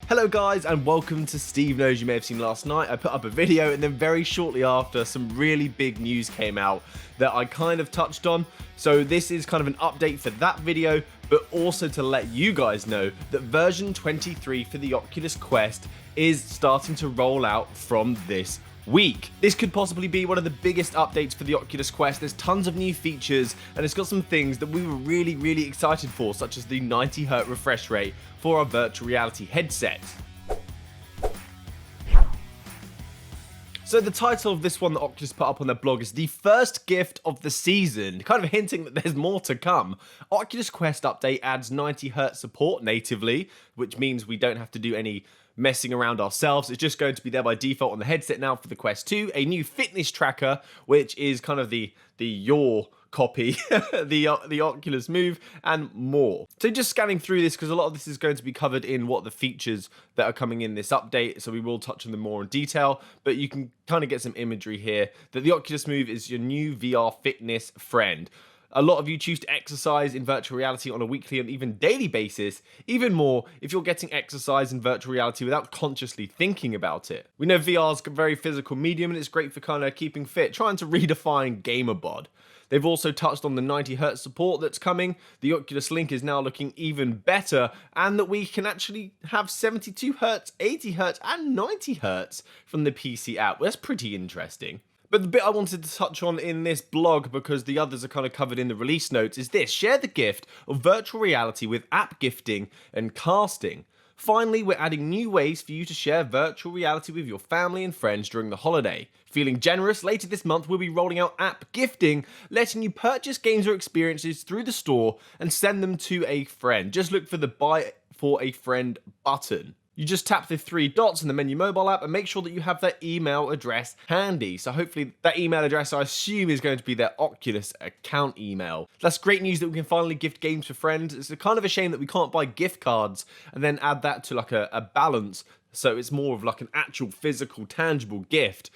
Hello guys and welcome to Steve Knows. You may have seen last night I put up a video and then very shortly after some really big news came out that I kind of touched on. So this is kind of an update for that video, but also to let you guys know that version 23 for the Oculus Quest is starting to roll out from this week. This could possibly be one of the biggest updates for the Oculus Quest. There's tons of new features and it's got some things that we were really excited for, such as the 90Hz refresh rate for our virtual reality headset. So the title of this one that Oculus put up on their blog is the first gift of the season, kind of hinting that there's more to come. Oculus Quest update adds 90Hz support natively, which means we don't have to do any messing around ourselves. It's just going to be there by default on the headset now for the Quest 2. A new fitness tracker, which is kind of the your copy, the Oculus Move, and more. So just scanning through this, because a lot of this is going to be covered in what the features that are coming in this update, so we will touch on them more in detail, but you can kind of get some imagery here that the Oculus Move is your new VR fitness friend. A lot of you choose to exercise in virtual reality on a weekly and even daily basis, even more if you're getting exercise in virtual reality without consciously thinking about it. We know VR is a very physical medium and it's great for kind of keeping fit, trying to redefine gamer bod. They've also touched on the 90Hz support that's coming. The Oculus Link is now looking even better, and that we can actually have 72Hz, 80Hz, and 90Hz from the PC app. That's pretty interesting. But the bit I wanted to touch on in this blog, because the others are kind of covered in the release notes, is this: share the gift of virtual reality with app gifting and casting. Finally, we're adding new ways for you to share virtual reality with your family and friends during the holiday. Feeling generous? Later this month, we'll be rolling out app gifting, letting you purchase games or experiences through the store and send them to a friend. Just look for the Buy for a Friend button. You just tap the three dots in the menu mobile app and make sure that you have their email address handy. So hopefully that email address, I assume, is going to be their Oculus account email. That's great news that we can finally gift games for friends. It's kind of a shame that we can't buy gift cards and then add that to like a balance. So it's more of like an actual physical, tangible gift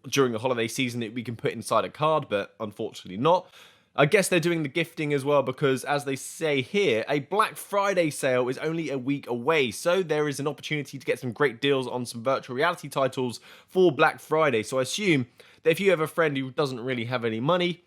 during the holiday season that we can put inside a card, but unfortunately not. I guess they're doing the gifting as well because, as they say here, a Black Friday sale is only a week away, so there is an opportunity to get some great deals on some virtual reality titles for Black Friday. So I assume that if you have a friend who doesn't really have any money,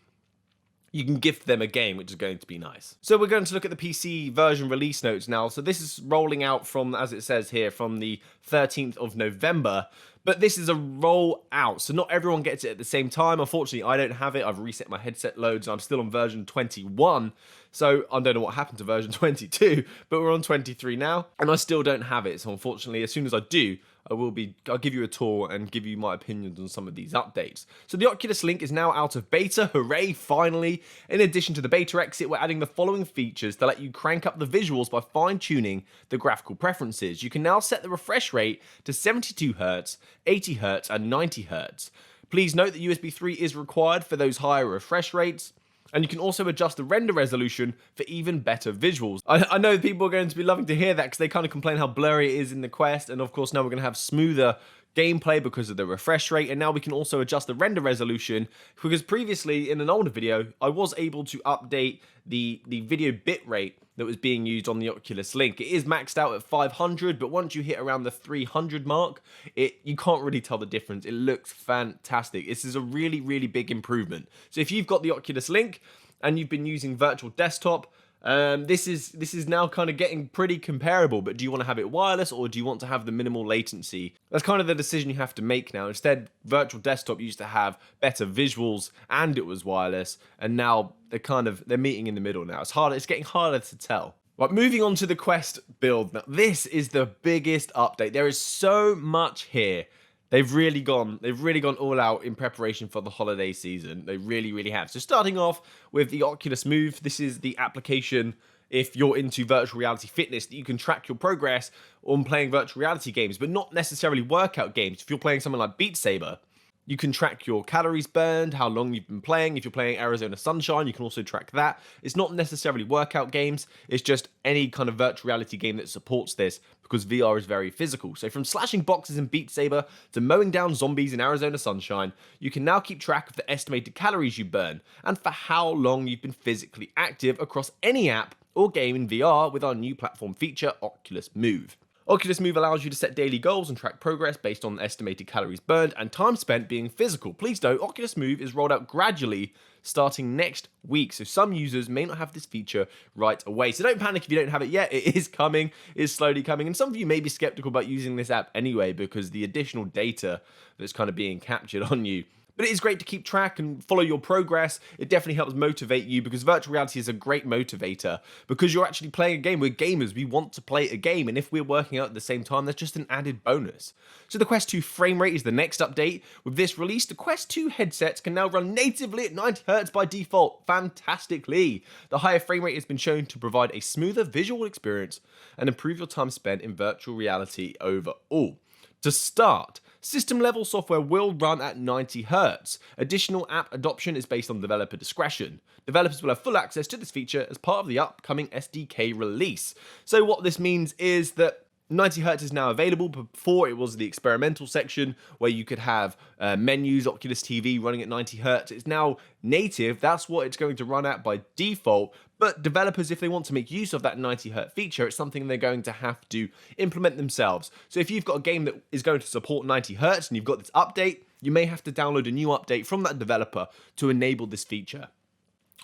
you can gift them a game, which is going to be nice. So we're going to look at the PC version release notes now. So this is rolling out from, as it says here, from the 13th of November. But this is a roll out, so not everyone gets it at the same time. Unfortunately, I don't have it. I've reset my headset loads. I'm still on version 21. So I don't know what happened to version 22, but we're on 23 now, and I still don't have it. So unfortunately, as soon as I do, I'll give you a tour and give you my opinions on some of these updates. So the Oculus Link is now out of beta. Hooray, finally. In addition to the beta exit, we're adding the following features to let you crank up the visuals by fine-tuning the graphical preferences. You can now set the refresh rate to 72Hz, 80Hz, and 90Hz. Please note that USB 3 is required for those higher refresh rates. And you can also adjust the render resolution for even better visuals. I know people are going to be loving to hear that because they kind of complain how blurry it is in the Quest. And of course, now we're going to have smoother gameplay because of the refresh rate. And now we can also adjust the render resolution, because previously in an older video, I was able to update the video bitrate that was being used on the Oculus Link. It is maxed out at 500, but once you hit around the 300 mark, you can't really tell the difference. It looks fantastic. This is a really big improvement. So if you've got the Oculus Link and you've been using virtual desktop, this is now kind of getting pretty comparable. But do you want to have it wireless, or do you want to have the minimal latency? That's kind of the decision you have to make now. Instead, virtual desktop used to have better visuals and it was wireless, and now they're meeting in the middle now. It's getting harder to tell. Right, moving on to the Quest build. Now, this is the biggest update. There is so much here. They've really gone all out in preparation for the holiday season. They really have. So starting off with the Oculus Move, this is the application, if you're into virtual reality fitness, that you can track your progress on playing virtual reality games, but not necessarily workout games. If you're playing something like Beat Saber, you can track your calories burned, how long you've been playing. If you're playing Arizona Sunshine, you can also track that. It's not necessarily workout games. It's just any kind of virtual reality game that supports this, because VR is very physical. So from slashing boxes in Beat Saber to mowing down zombies in Arizona Sunshine, you can now keep track of the estimated calories you burn and for how long you've been physically active across any app or game in VR with our new platform feature, Oculus Move. Oculus Move allows you to set daily goals and track progress based on estimated calories burned and time spent being physical. Please note, Oculus Move is rolled out gradually starting next week, so some users may not have this feature right away. So don't panic if you don't have it yet, it is coming, it is slowly coming, and some of you may be skeptical about using this app anyway because the additional data that's kind of being captured on you. But it is great to keep track and follow your progress. It definitely helps motivate you because virtual reality is a great motivator because you're actually playing a game. We're gamers. We want to play a game. And if we're working out at the same time, that's just an added bonus. So the Quest 2 frame rate is the next update. With this release, the Quest 2 headsets can now run natively at 90Hz by default. Fantastically. The higher frame rate has been shown to provide a smoother visual experience and improve your time spent in virtual reality overall. To start, system-level software will run at 90Hz. Additional app adoption is based on developer discretion. Developers will have full access to this feature as part of the upcoming SDK release. So what this means is that 90Hz is now available. Before, it was the experimental section where you could have menus, Oculus TV running at 90Hz. It's now native. That's what it's going to run at by default. But developers, if they want to make use of that 90Hz feature, it's something they're going to have to implement themselves. So if you've got a game that is going to support 90Hz and you've got this update, you may have to download a new update from that developer to enable this feature.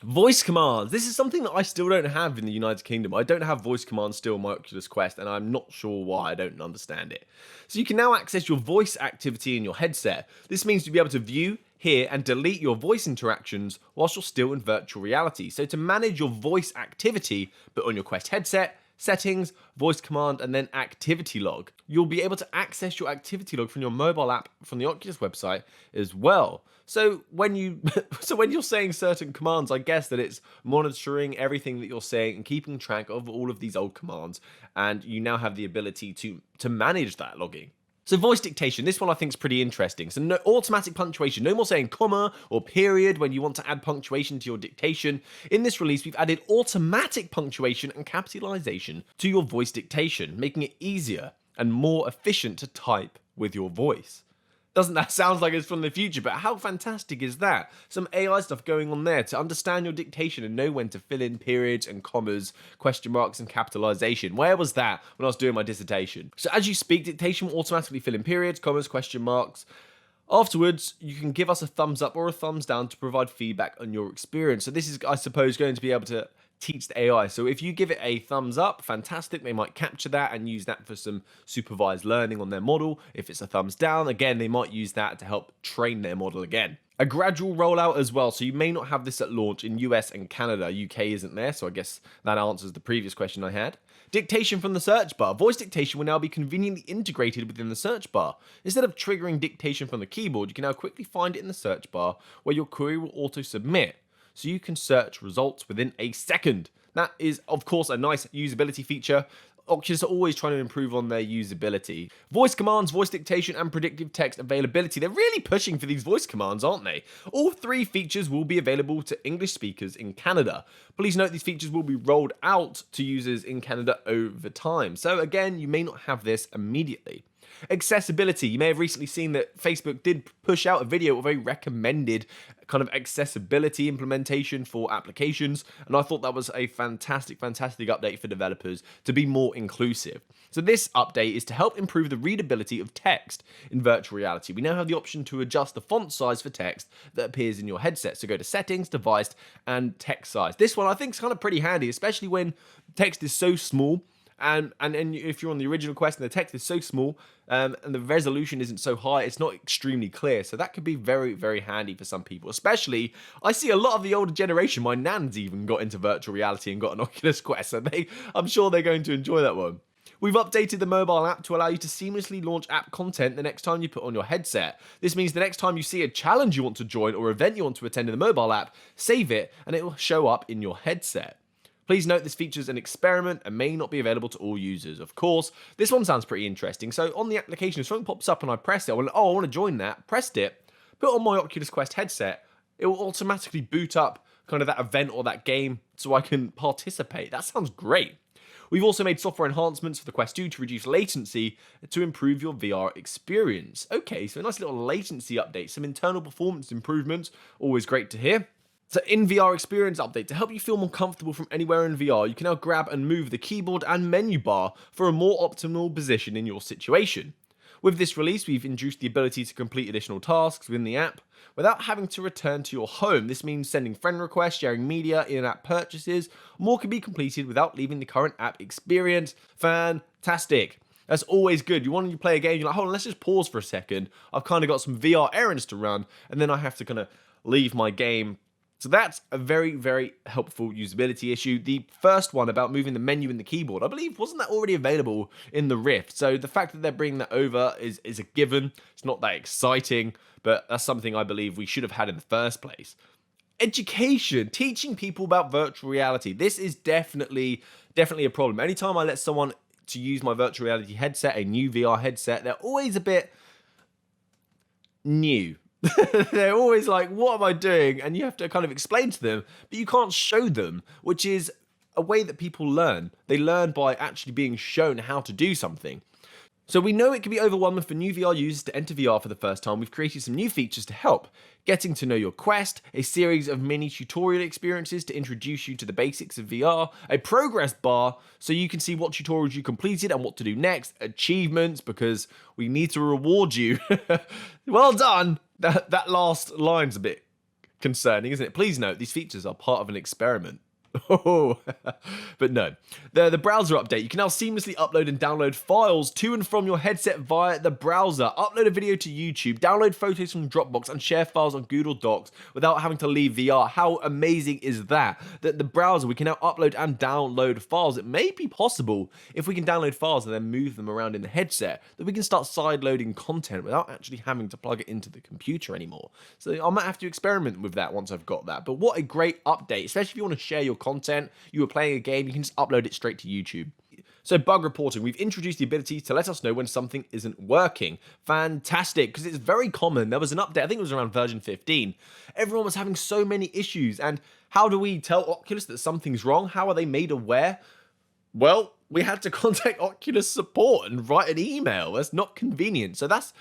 Voice commands. This is something that I still don't have in the United Kingdom. I don't have voice commands still on my Oculus Quest, and I'm not sure why. I don't understand it. So you can now access your voice activity in your headset. This means you'll be able to view, hear, and delete your voice interactions whilst you're still in virtual reality. So to manage your voice activity, but on your Quest headset, settings, voice command, and then activity log. You'll be able to access your activity log from your mobile app from the Oculus website as well. So when you're saying certain commands, I guess that it's monitoring everything that you're saying and keeping track of all of these old commands, and you now have the ability to manage that logging. So voice dictation, this one I think is pretty interesting. So no automatic punctuation, no more saying comma or period when you want to add punctuation to your dictation. In this release, we've added automatic punctuation and capitalization to your voice dictation, making it easier and more efficient to type with your voice. Doesn't that sound like it's from the future? But how fantastic is that? Some AI stuff going on there to understand your dictation and know when to fill in periods and commas, question marks and capitalization. Where was that when I was doing my dissertation? So as you speak, dictation will automatically fill in periods, commas, question marks. Afterwards, you can give us a thumbs up or a thumbs down to provide feedback on your experience. So this is, I suppose, going to be able to teach the AI. So if you give it a thumbs up, fantastic, they might capture that and use that for some supervised learning on their model. If it's a thumbs down, again, they might use that to help train their model again. A gradual rollout as well, so you may not have this at launch in US and Canada. UK isn't there, so I guess that answers the previous question I had. Dictation from the search bar. Voice dictation will now be conveniently integrated within the search bar. Instead of triggering dictation from the keyboard, you can now quickly find it in the search bar where your query will auto-submit, so you can search results within a second. That is, of course, a nice usability feature. Oculus are always trying to improve on their usability. Voice commands, voice dictation, and predictive text availability. They're really pushing for these voice commands, aren't they? All three features will be available to English speakers in Canada. Please note these features will be rolled out to users in Canada over time. So again, you may not have this immediately. Accessibility. You may have recently seen that Facebook did push out a video of a recommended kind of accessibility implementation for applications, and I thought that was a fantastic update for developers to be more inclusive. So this update is to help improve the readability of text in virtual reality. We now have the option to adjust the font size for text that appears in your headset. So go to settings, device, and text size. This one I think is kind of pretty handy, especially when text is so small. And if you're on the original Quest and the text is so small and the resolution isn't so high, it's not extremely clear. So that could be very, very handy for some people. Especially, I see a lot of the older generation, my nans even got into virtual reality and got an Oculus Quest. So I'm sure they're going to enjoy that one. We've updated the mobile app to allow you to seamlessly launch app content the next time you put on your headset. This means the next time you see a challenge you want to join or event you want to attend in the mobile app, save it and it will show up in your headset. Please note this feature is an experiment and may not be available to all users. Of course, this one sounds pretty interesting. So on the application, if something pops up and I press it, I want to join that, pressed it, put on my Oculus Quest headset, it will automatically boot up kind of that event or that game so I can participate. That sounds great. We've also made software enhancements for the Quest 2 to reduce latency to improve your VR experience. Okay, so a nice little latency update, some internal performance improvements, always great to hear. So in VR experience update, to help you feel more comfortable from anywhere in VR, you can now grab and move the keyboard and menu bar for a more optimal position in your situation. With this release, we've introduced the ability to complete additional tasks within the app without having to return to your home. This means sending friend requests, sharing media, in-app purchases. More can be completed without leaving the current app experience. Fantastic. That's always good. You want to play a game, you're like, hold on, let's just pause for a second. I've kind of got some VR errands to run, and then I have to kind of leave my game. So that's a very, very helpful usability issue. The first one about moving the menu and the keyboard, I believe, wasn't that already available in the Rift? So the fact that they're bringing that over is a given. It's not that exciting, but that's something I believe we should have had in the first place. Education, teaching people about virtual reality. This is definitely a problem. Anytime I let someone to use my virtual reality headset, a new VR headset, they're always a bit new. They're always like, what am I doing? And you have to kind of explain to them, but you can't show them, which is a way that people learn. They learn by actually being shown how to do something. So we know it can be overwhelming for new VR users to enter VR for the first time. We've created some new features to help. Getting to know your Quest, a series of mini tutorial experiences to introduce you to the basics of VR, a progress bar so you can see what tutorials you completed and what to do next, achievements because we need to reward you. Well done! That last line's a bit concerning, isn't it? Please note, these features are part of an experiment. Oh, but no. The browser update. You can now seamlessly upload and download files to and from your headset via the browser. Upload a video to YouTube, download photos from Dropbox, and share files on Google Docs without having to leave VR. How amazing is that? That the browser, we can now upload and download files. It may be possible, if we can download files and then move them around in the headset, that we can start side-loading content without actually having to plug it into the computer anymore. So I might have to experiment with that once I've got that. But what a great update, especially if you want to share your content, you were playing a game, you can just upload it straight to YouTube. So bug reporting, we've introduced the ability to let us know when something isn't working. Fantastic, because it's very common. There was an update, I think it was around version 15. Everyone was having so many issues, and how do we tell Oculus that something's wrong? How are they made aware? Well, we had to contact Oculus support and write an email. That's not convenient. So that's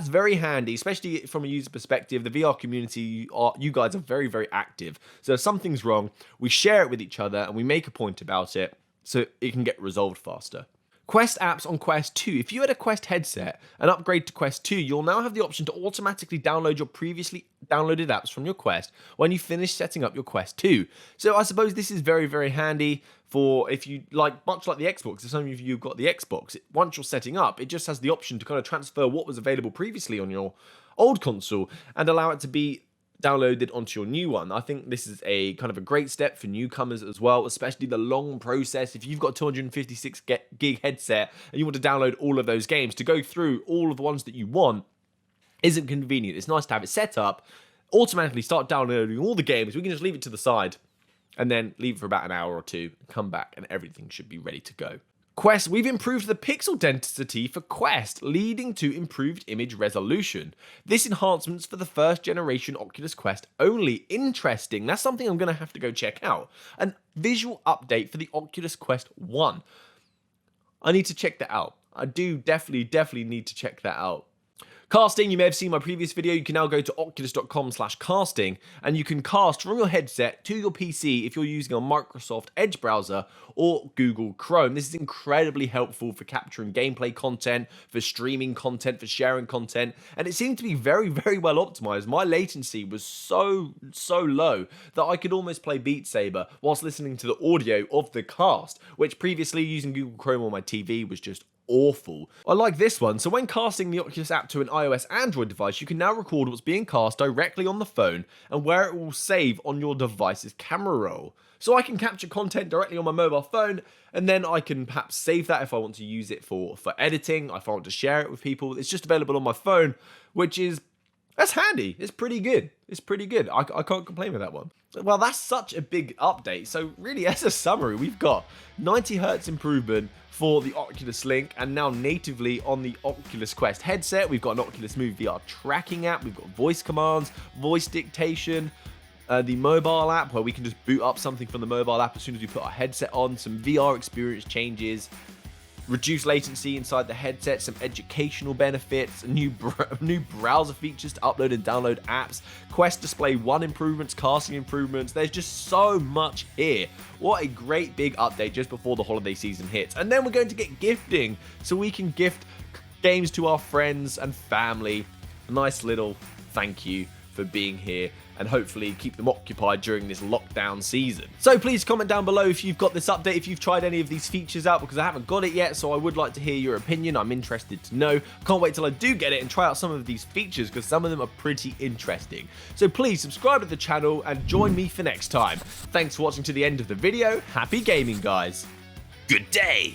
very handy, especially from a user perspective. The VR community, you guys are very, very active. So if something's wrong, we share it with each other and we make a point about it so it can get resolved faster. Quest apps on Quest 2. If you had a Quest headset and upgrade to Quest 2, you'll now have the option to automatically download your previously downloaded apps from your Quest when you finish setting up your Quest 2. So I suppose this is very, very handy for if you like, much like the Xbox, if some of you have got the Xbox, once you're setting up, it just has the option to kind of transfer what was available previously on your old console and allow it to be downloaded onto your new one. I think this is a kind of a great step for newcomers as well, especially the long process. If you've got a 256 gig headset and you want to download all of those games, to go through all of the ones that you want isn't convenient. It's nice to have it set up, automatically start downloading all the games. We can just leave it to the side and then leave it for about an hour or two, come back, and everything should be ready to go. Quest, we've improved the pixel density for Quest, leading to improved image resolution. This enhancement's for the first generation Oculus Quest only. Interesting. That's something I'm going to have to go check out. An visual update for the Oculus Quest 1. I need to check that out. I do definitely need to check that out. Casting, you may have seen my previous video. You can now go to oculus.com/casting and you can cast from your headset to your PC if you're using a Microsoft Edge browser or Google Chrome. This is incredibly helpful for capturing gameplay content, for streaming content, for sharing content, and it seemed to be very, very well optimized. My latency was so low that I could almost play Beat Saber whilst listening to the audio of the cast, which previously using Google Chrome on my TV was just awful. I like this one. So when casting the Oculus app to an iOS Android device, you can now record what's being cast directly on the phone and where it will save on your device's camera roll. So I can capture content directly on my mobile phone, and then I can perhaps save that if I want to use it for editing, if I want to share it with people. It's just available on my phone, that's handy. It's pretty good. I can't complain with that one. Well, that's such a big update. So really, as a summary, we've got 90 Hz improvement for the Oculus Link and now natively on the Oculus Quest headset. We've got an Oculus Move VR tracking app. We've got voice commands, voice dictation, the mobile app where we can just boot up something from the mobile app as soon as we put our headset on, some VR experience changes. reduced latency inside the headset, some educational benefits, new browser features to upload and download apps, Quest Display 1 improvements, casting improvements. There's just so much here. What a great big update just before the holiday season hits. And then we're going to get gifting, so we can gift games to our friends and family. A nice little thank you for being here, and hopefully keep them occupied during this lockdown season. So please comment down below if you've got this update, if you've tried any of these features out, because I haven't got it yet, so I would like to hear your opinion. I'm interested to know. Can't wait till I do get it and try out some of these features, because some of them are pretty interesting. So please subscribe to the channel and join me for next time. Thanks for watching to the end of the video. Happy gaming, guys. Good day.